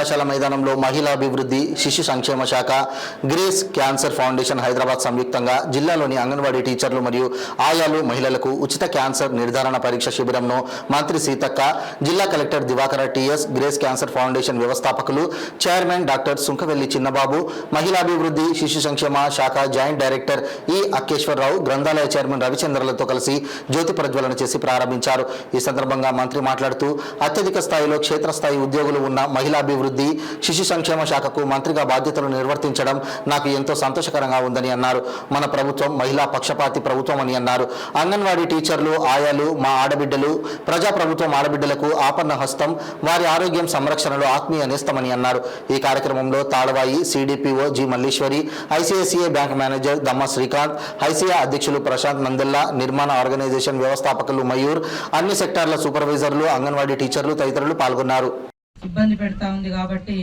కళాశాల మైదానంలో మహిళా అభివృద్ధి శిశు సంక్షేమ శాఖ గ్రేస్ క్యాన్సర్ ఫౌండేషన్ హైదరాబాద్ సంయుక్తంగా జిల్లాలోని అంగన్వాడీ టీచర్లు మరియు ఆయాలు మహిళలకు ఉచిత క్యాన్సర్ నిర్ధారణ పరీక్ష శిబిరంను మంత్రి సీతక్క, జిల్లా collector Divakara TS, Grace cancer foundation వ్యవస్థాపకులు చైర్మన్ డాక్టర్ సుంకవెల్లి చిన్నబాబు, మహిళాభివృద్ధి శిశు సంక్షేమ శాఖ జాయింట్ డైరెక్టర్ ఈ అక్కేశ్వరరావు, గ్రంథాలయ చైర్మన్ రవిచంద్రలతో కలిసి జ్యోతి ప్రజ్వలన చేసి ప్రారంభించారు. ఈ సందర్భంగా మంత్రి మాట్లాడుతూ అత్యధిక స్థాయిలో క్షేత్రస్థాయి ఉద్యోగులు ఉన్న మహిళాభివృద్ధి శిశు సంక్షేమ శాఖకు మంత్రిగా బాధ్యతలు నిర్వర్తించడం నాకు ఎంతో సంతోషకరంగా ఉందని అన్నారు. మన ప్రభుత్వం మహిళా పక్షపాతి ప్రభుత్వం అని అన్నారు. అంగన్వాడీ టీచర్లు, ఆయాలు మా ఆడబిడ్డలు, ప్రజాప్రభుత్వం ఆడబిడ్డలకు ఆపన్న హస్తం, వారి ఆరోగ్యం సంరక్షణలో ఆత్మీయ నేస్తమని అన్నారు. ఈ కార్యక్రమంలో Talavai CDPO G Malleswari, ICICI bank manager Damma Srikanth, ICI అధ్యక్షులు ప్రశాంత్ నందెల్లా, నిర్మాణ ఆర్గనైజేషన్ వ్యవస్థాపకులు మయూర్, అన్ని సెక్టార్ల సూపర్వైజర్లు, అంగన్వాడీ టీచర్లు తదితరులు పాల్గొన్నారు. ఇబ్బంది పెడతా ఉంది కాబట్టి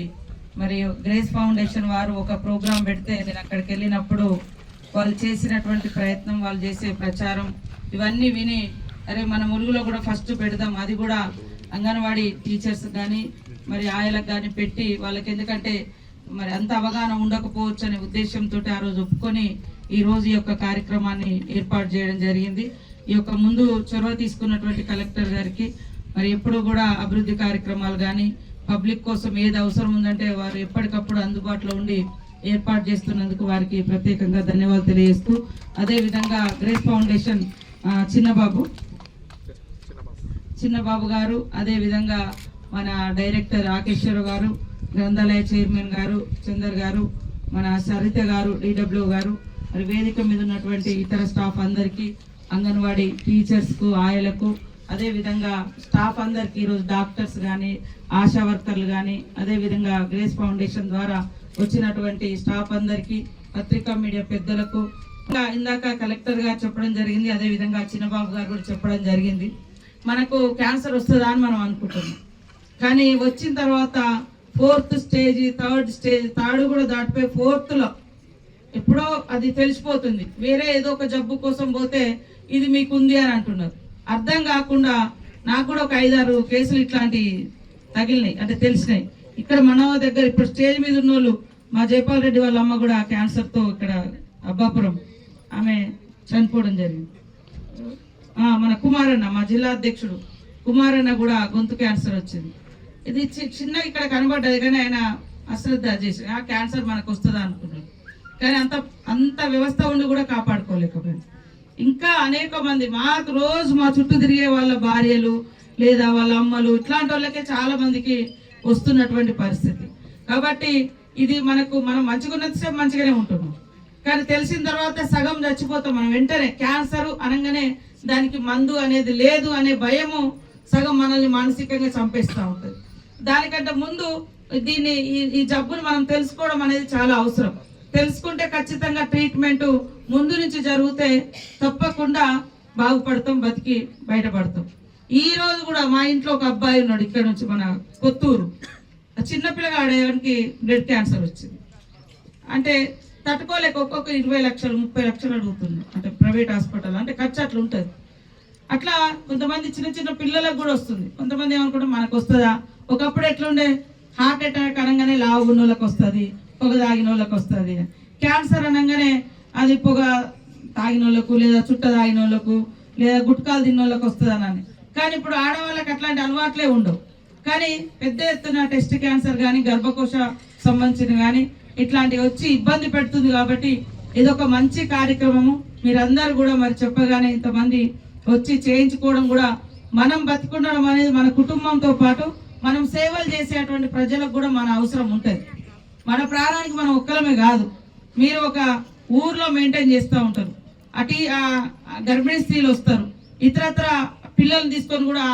మరి గ్రేస్ ఫౌండేషన్ వారు ఒక ప్రోగ్రాం పెడితే నేను అక్కడికి వెళ్ళినప్పుడు వాళ్ళు చేసినటువంటి ప్రయత్నం, వాళ్ళు చేసే ప్రచారం ఇవన్నీ విని అరే మన ములుగులో కూడా ఫస్ట్ పెడదాం, అది కూడా అంగన్వాడీ టీచర్స్ కానీ మరి ఆయలకు కానీ పెట్టి వాళ్ళకి, ఎందుకంటే మరి అంత అవగాహన ఉండకపోవచ్చు అనే ఉద్దేశంతో ఆ రోజు ఒప్పుకొని ఈ రోజు ఈ యొక్క కార్యక్రమాన్ని ఏర్పాటు చేయడం జరిగింది. ఈ యొక్క ముందు చొరవ తీసుకున్నటువంటి కలెక్టర్ గారికి మరి ఎప్పుడు కూడా అభివృద్ధి కార్యక్రమాలు కానీ పబ్లిక్ కోసం ఏది అవసరం ఉందంటే వారు ఎప్పటికప్పుడు అందుబాటులో ఉండి ఏర్పాటు చేస్తున్నందుకు వారికి ప్రత్యేకంగా ధన్యవాదాలు తెలియజేస్తూ, అదేవిధంగా గ్రేస్ ఫౌండేషన్ చిన్నబాబు గారు, అదేవిధంగా మన డైరెక్టర్ ఆకేశ్వరరావు గారు, గ్రంథాలయ చైర్మన్ గారు చందర్ గారు, మన సరిత గారు, డిడబ్ల్యూ గారు, మరి వేదిక మీద ఉన్నటువంటి ఇతర స్టాఫ్ అందరికీ, అంగన్వాడీ టీచర్స్కు, ఆయలకు, అదేవిధంగా స్టాఫ్ అందరికి, ఈరోజు డాక్టర్స్ కానీ ఆశా వర్కర్లు కానీ, అదేవిధంగా గ్రేస్ ఫౌండేషన్ ద్వారా వచ్చినటువంటి స్టాఫ్ అందరికీ, పత్రికా మీడియా పెద్దలకు, ఇందాక కలెక్టర్ గారు చెప్పడం జరిగింది, అదేవిధంగా చిన్నబాబు గారు కూడా చెప్పడం జరిగింది. మనకు క్యాన్సర్ వస్తుందా అని మనం అనుకుంటున్నాం, కానీ వచ్చిన తర్వాత 4th stage, 3rd stage, 3rd కూడా దాటిపోయి 4thలో ఎప్పుడో అది తెలిసిపోతుంది. వేరే ఏదో ఒక జబ్బు కోసం పోతే ఇది మీకు ఉంది అని అంటున్నారు. అర్థం కాకుండా నాకు కూడా ఒక 5-6 కేసులు ఇట్లాంటి తగిలినాయి, అంటే తెలిసినాయి. ఇక్కడ మన దగ్గర ఇప్పుడు స్టేజ్ మీద ఉన్న వాళ్ళు, మా జైపాల్ రెడ్డి వాళ్ళ అమ్మ కూడా క్యాన్సర్తో ఇక్కడ అబ్బాపురం ఆమె చనిపోవడం జరిగింది. మన కుమారన్న, మా జిల్లా అధ్యక్షుడు కుమారన్న కూడా గొంతు క్యాన్సర్ వచ్చింది. ఇది చిన్న ఇక్కడ కనబడ్డది, కానీ ఆయన అశ్రద్ధ చేసి ఆ క్యాన్సర్ మనకు వస్తుందా అనుకున్నాడు, కానీ అంత వ్యవస్థ ఉండి కూడా కాపాడుకోలేకపోయింది. ఇంకా అనేక మంది మాకు రోజు మా చుట్టూ తిరిగే వాళ్ళ భార్యలు లేదా వాళ్ళ అమ్మలు, ఇట్లాంటి వాళ్ళకే చాలా మందికి వస్తున్నటువంటి పరిస్థితి. కాబట్టి ఇది మనం మంచిగా ఉన్నంతసేపు మంచిగానే ఉంటున్నాం, కానీ తెలిసిన తర్వాత సగం చచ్చిపోతాం మనం. వెంటనే క్యాన్సర్ అనగానే దానికి మందు అనేది లేదు అనే భయము సగం మనల్ని మానసికంగా చంపేస్తూ ఉంటుంది. దానికంటే ముందు ఈ జబ్బును మనం తెలుసుకోవడం అనేది చాలా అవసరం. తెలుసుకుంటే ఖచ్చితంగా ట్రీట్మెంట్ ముందు నుంచి జరిగితే తప్పకుండా బాగుపడతాం, బతికి బయటపడతాం. ఈ రోజు కూడా మా ఇంట్లో ఒక అబ్బాయి ఉన్నాడు, ఇక్కడ నుంచి మన కొత్తూరు, చిన్నపిల్లగాడేవానికి బ్లడ్ క్యాన్సర్ వచ్చింది. అంటే తట్టుకోలేక ఒక్కొక్క 20 లక్షలు 30 లక్షలు అడుగుతుంది, అంటే ప్రైవేట్ హాస్పిటల్, అంటే ఖర్చు అట్లా ఉంటుంది. అట్లా కొంతమంది చిన్న పిల్లలకు కూడా వస్తుంది. కొంతమంది ఏమనుకుంటాం మనకు వస్తుందా, ఒకప్పుడు ఎట్లుండే హార్ట్ అటాక్ అనగానే లావు ఉన్న వాళ్ళకి వస్తుంది, పొగ తాగిన వాళ్ళకి వస్తుంది. క్యాన్సర్ అనగానే అది పొగ తాగిన వాళ్ళకు లేదా చుట్ట తాగిన వాళ్ళకు లేదా గుట్కాలు తిన్న వాళ్ళకి వస్తుంది అని. కానీ ఇప్పుడు ఆడవాళ్ళకి అట్లాంటి అలవాట్లే ఉండవు. కానీ పెద్ద ఎత్తున టెస్ట్ క్యాన్సర్ కానీ గర్భకోశ సంబంధించిన కానీ ఇట్లాంటివి వచ్చి ఇబ్బంది పెడుతుంది. కాబట్టి ఇదొక మంచి కార్యక్రమము. మీరందరూ కూడా మరి చెప్పగానే ఇంతమంది వచ్చి చేయించుకోవడం కూడా, మనం బతికుండడం అనేది మన కుటుంబంతో పాటు మనం సేవలు చేసేటువంటి ప్రజలకు కూడా మన అవసరం ఉంటుంది. మన ప్రాణానికి మనం ఒక్కలమే కాదు, మీరు ఒక ఊర్లో మెయింటైన్ చేస్తూ ఉంటారు, అటు గర్భిణీ స్త్రీలు వస్తారు, ఇతరత్ర పిల్లల్ని తీసుకొని కూడా